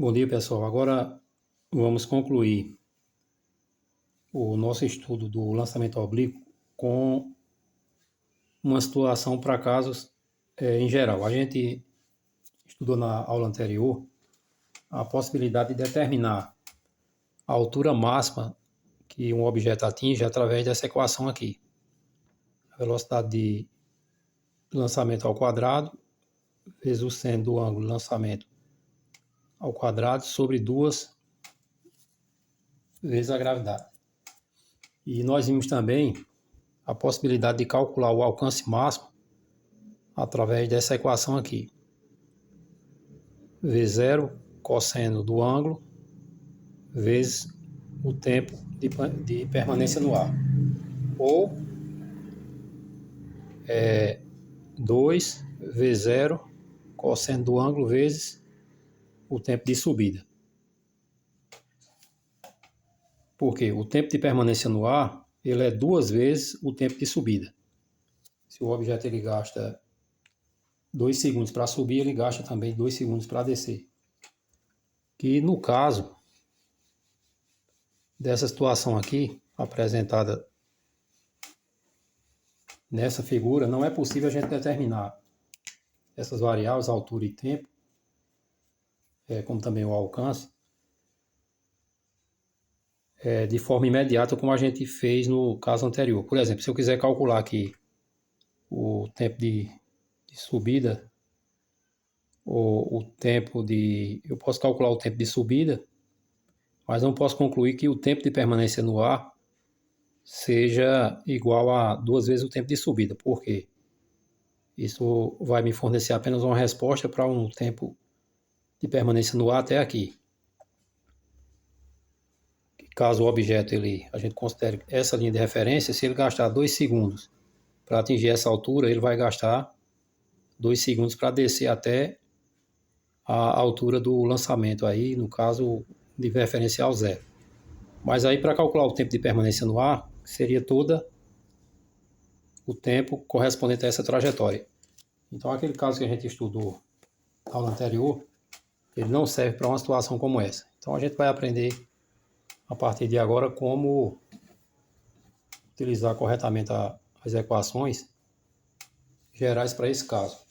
Bom dia, pessoal. Agora vamos concluir o nosso estudo do lançamento oblíquo com uma situação para casos em geral. A gente estudou na aula anterior a possibilidade de determinar a altura máxima que um objeto atinge através dessa equação aqui. A velocidade de lançamento ao quadrado vezes o seno do ângulo de lançamento ao quadrado sobre 2 vezes a gravidade. E nós vimos também a possibilidade de calcular o alcance máximo através dessa equação aqui. V0 cosseno do ângulo vezes o tempo de permanência no ar. Ou 2 V0 cosseno do ângulo vezes o tempo de subida. Porque o tempo de permanência no ar ele é 2 vezes o tempo de subida. Se o objeto ele gasta 2 segundos para subir, ele gasta também 2 segundos para descer. Que no caso dessa situação aqui, apresentada nessa figura, não é possível a gente determinar essas variáveis, altura e tempo, como também o alcance, de forma imediata, como a gente fez no caso anterior. Por exemplo, se eu quiser calcular aqui o tempo de subida, ou o tempo de... Eu posso calcular o tempo de subida, mas não posso concluir que o tempo de permanência no ar seja igual a 2 vezes o tempo de subida. Por quê? Isso vai me fornecer apenas uma resposta para um tempo de permanência no ar até aqui. Caso o objeto a gente considere essa linha de referência, se ele gastar 2 segundos para atingir essa altura, ele vai gastar 2 segundos para descer até a altura do lançamento, aí, no caso de referencial 0. Mas aí, para calcular o tempo de permanência no ar, seria todo o tempo correspondente a essa trajetória. Então, aquele caso que a gente estudou na aula anterior, ele não serve para uma situação como essa. Então, a gente vai aprender a partir de agora como utilizar corretamente as equações gerais para esse caso.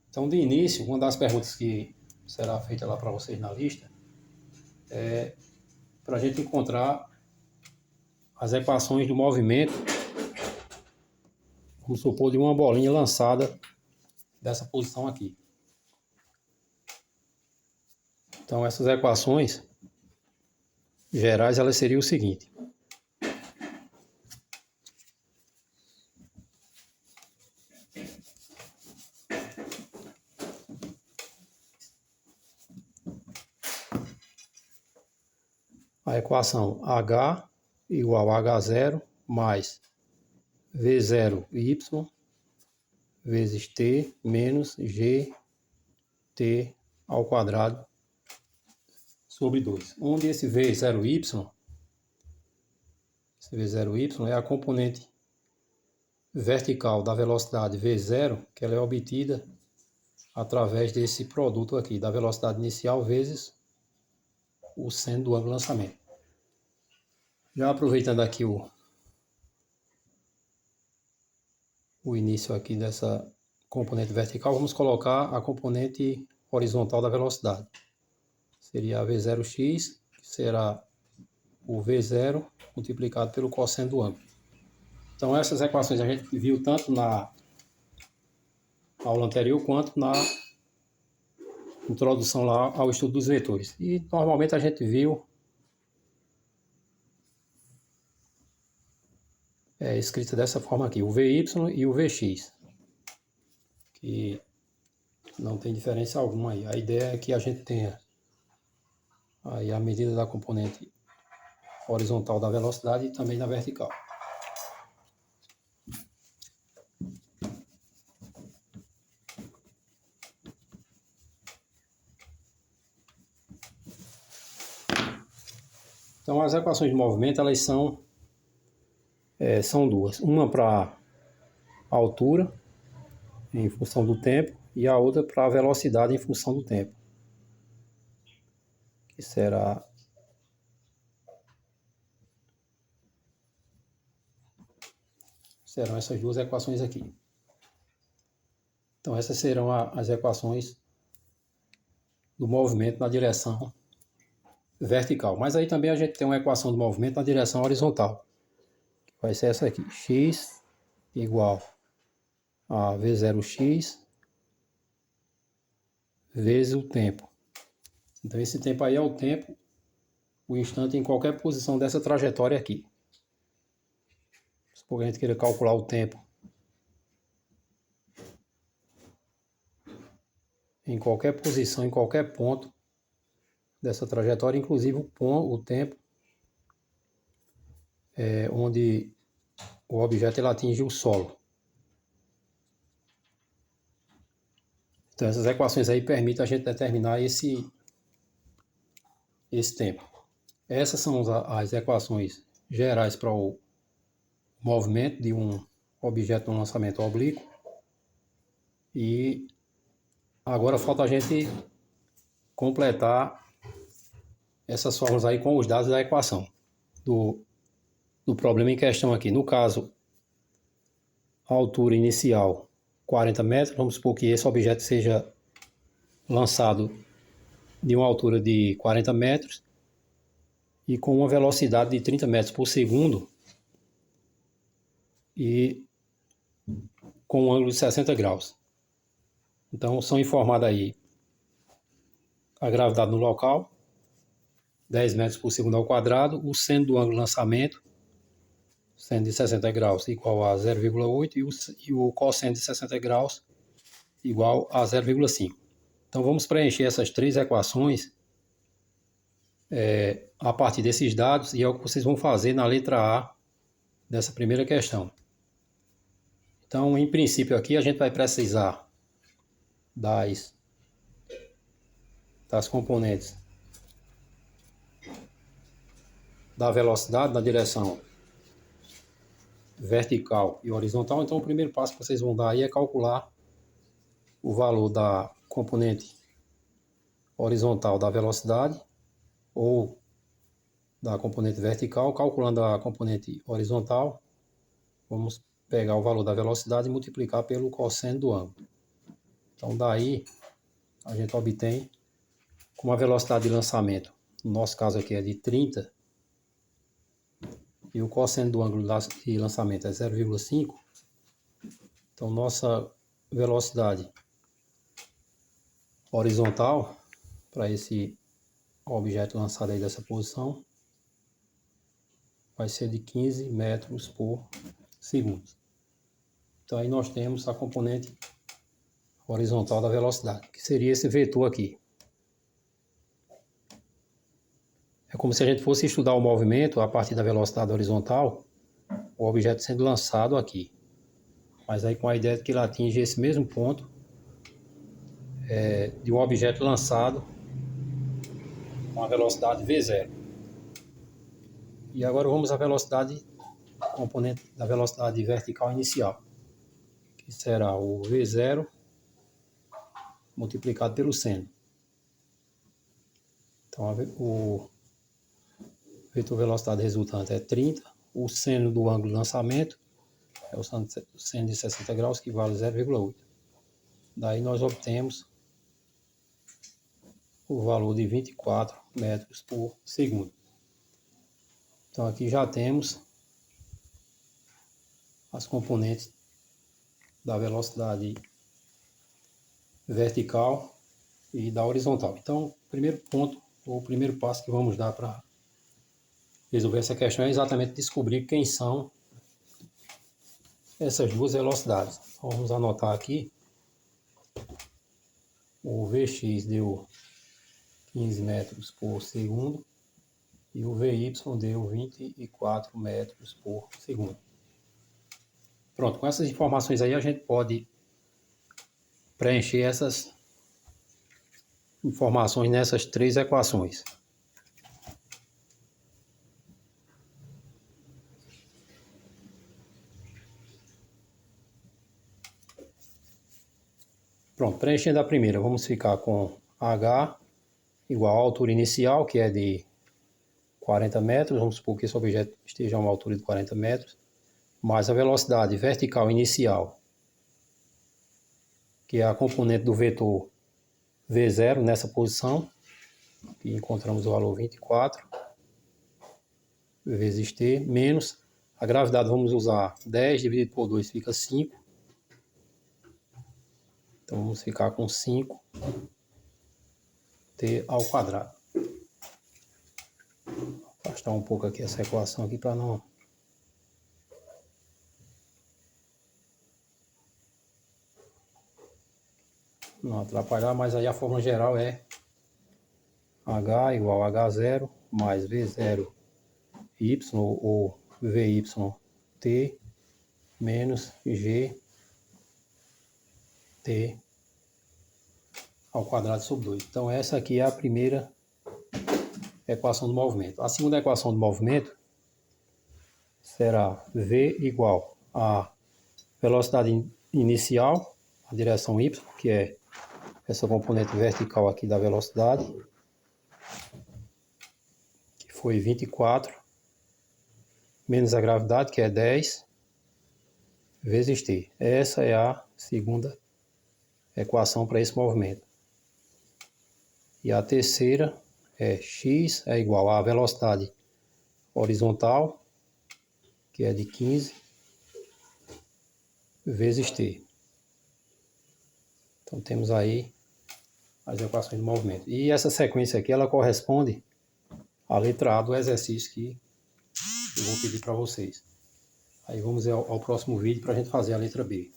Então, de início, uma das perguntas que será feita lá para vocês na lista é para a gente encontrar as equações do movimento, vamos supor, de uma bolinha lançada dessa posição aqui. Então, essas equações gerais, elas seriam o seguinte. A equação H igual a H0 mais V0Y vezes T menos GT ao quadrado sobre 2. Onde esse V0Y é a componente vertical da velocidade V0, que ela é obtida através desse produto aqui, da velocidade inicial vezes o seno do ângulo de lançamento. Já aproveitando aqui o início aqui dessa componente vertical, vamos colocar a componente horizontal da velocidade. Seria a V0x, que será o V0 multiplicado pelo cosseno do ângulo. Então essas equações a gente viu tanto na aula anterior quanto na introdução lá ao estudo dos vetores. E normalmente a gente viu escrita dessa forma aqui, o VY e o VX, que não tem diferença alguma aí. A ideia é que a gente tenha aí a medida da componente horizontal da velocidade e também da vertical. Então as equações de movimento, elas são duas. Uma para a altura, em função do tempo, e a outra para a velocidade em função do tempo, que serão essas duas equações aqui. Então essas serão as equações do movimento na direção vertical. Mas aí também a gente tem uma equação do movimento na direção horizontal, que vai ser essa aqui: x igual a v0x vezes o tempo. Então esse tempo aí é o tempo, o instante em qualquer posição dessa trajetória aqui. Supor que a gente queira calcular o tempo em qualquer posição, em qualquer ponto dessa trajetória, inclusive o tempo onde o objeto ele atinge o solo. Então essas equações aí permitem a gente determinar esse tempo. Essas são as equações gerais para o movimento de um objeto no lançamento oblíquo. E agora falta a gente completar essas formas aí com os dados da equação do problema em questão aqui. No caso, a altura inicial 40 metros, vamos supor que esse objeto seja lançado de uma altura de 40 metros e com uma velocidade de 30 metros por segundo e com um ângulo de 60 graus. Então são informadas aí a gravidade no local, 10 metros por segundo ao quadrado, o seno do ângulo de lançamento, seno de 60 graus igual a 0,8 e o cosseno de 60 graus igual a 0,5. Então vamos preencher essas três equações a partir desses dados, e é o que vocês vão fazer na letra A dessa primeira questão. Então, em princípio aqui a gente vai precisar das componentes da velocidade na direção vertical e horizontal. Então o primeiro passo que vocês vão dar aí é calcular o valor da componente horizontal da velocidade ou da componente vertical. Calculando a componente horizontal, vamos pegar o valor da velocidade e multiplicar pelo cosseno do ângulo. Então daí a gente obtém, com a velocidade de lançamento, no nosso caso aqui é de 30, e o cosseno do ângulo de lançamento é 0,5, então nossa velocidade horizontal para esse objeto lançado aí dessa posição vai ser de 15 metros por segundo. Então aí nós temos a componente horizontal da velocidade, que seria esse vetor aqui. É como se a gente fosse estudar o movimento a partir da velocidade horizontal, o objeto sendo lançado aqui. Mas aí com a ideia de que ele atinge esse mesmo ponto de um objeto lançado com a velocidade v0. E agora vamos à velocidade, componente da velocidade vertical inicial, que será o v0 multiplicado pelo seno. Então o vetor velocidade resultante é 30, o seno do ângulo de lançamento é o seno de 60 graus, que vale 0,8. Daí nós obtemos o valor de 24 metros por segundo. Então aqui já temos as componentes da velocidade vertical e da horizontal. Então, o primeiro ponto, ou o primeiro passo que vamos dar para resolver essa questão é exatamente descobrir quem são essas duas velocidades. Então, vamos anotar aqui. O Vx deu 15 metros por segundo e o Vy deu 24 metros por segundo. Pronto, com essas informações aí a gente pode preencher essas informações nessas três equações. Pronto, Pronto, preenchendo a primeira, vamos ficar com H igual à altura inicial, que é de 40 metros, vamos supor que esse objeto esteja a uma altura de 40 metros, mais a velocidade vertical inicial, que é a componente do vetor V0 nessa posição, que encontramos o valor 24, vezes t, menos a gravidade, vamos usar 10 dividido por 2, fica 5. Então vamos ficar com 5t ao quadrado. Vou afastar um pouco aqui essa equação aqui para não atrapalhar, mas aí a fórmula geral é H igual a H0 mais V0y ou VYT menos GT ao quadrado sobre 2. Então essa aqui é a primeira equação do movimento. A segunda equação do movimento será V igual a velocidade inicial, a direção Y, que é essa componente vertical aqui da velocidade, que foi 24, menos a gravidade, que é 10, vezes t. Essa é a segunda equação para esse movimento. E a terceira é x é igual à velocidade horizontal, que é de 15, vezes t. Então temos aí as equações do movimento. E essa sequência aqui, ela corresponde à letra A do exercício que eu vou pedir para vocês. Aí vamos ao próximo vídeo para a gente fazer a letra B.